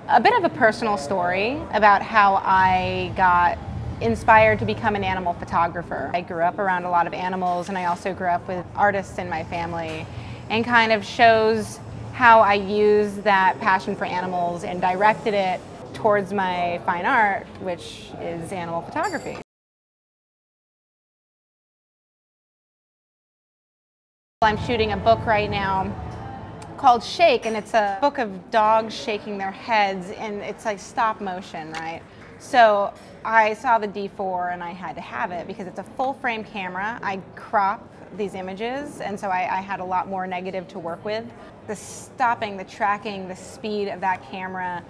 A bit of a personal story about how I got inspired to become an animal photographer. I grew up around a lot of animals, and I also grew up with artists in my family, and kind of shows how I used that passion for animals and directed it towards my fine art, which is animal photography. I'm shooting a book right now called Shake, and it's a book of dogs shaking their heads, and it's like stop motion, right? So I saw the D4 and I had to have it because it's a full frame camera. I crop these images, and so I had a lot more negative to work with. The stopping, the tracking, the speed of that camera,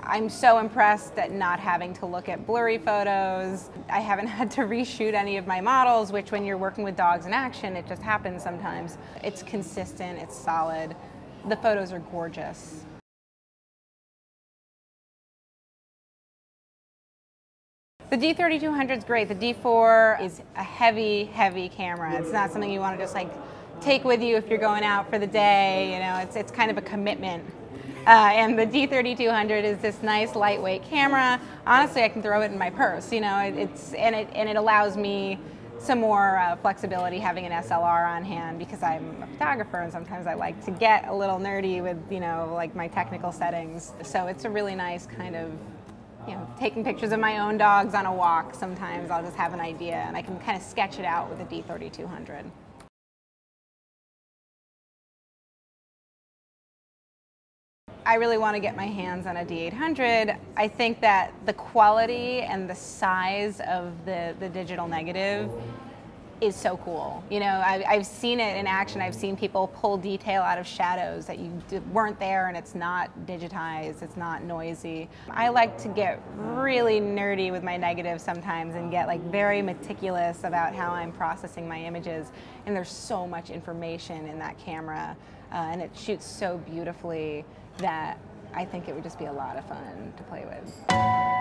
I'm so impressed at not having to look at blurry photos. I haven't had to reshoot any of my models, which when you're working with dogs in action, it just happens sometimes. It's consistent, it's solid. The photos are gorgeous. The D3200 is great. The D4 is a heavy, heavy camera. It's not something you want to just like take with you if you're going out for the day. You know, it's kind of a commitment. And the D3200 is this nice lightweight camera. Honestly, I can throw it in my purse. You know, it allows me some more flexibility having an SLR on hand because I'm a photographer, and sometimes I like to get a little nerdy with, you know, like my technical settings. So it's a really nice kind of, you know, taking pictures of my own dogs on a walk. Sometimes I'll just have an idea and I can kind of sketch it out with the D3200. I really want to get my hands on a D800. I think that the quality and the size of the digital negative is so cool. You know, I've seen it in action. I've seen people pull detail out of shadows that you weren't there, and it's not digitized, it's not noisy. I like to get really nerdy with my negatives sometimes and get like very meticulous about how I'm processing my images. And there's so much information in that camera, and it shoots so beautifully that I think it would just be a lot of fun to play with.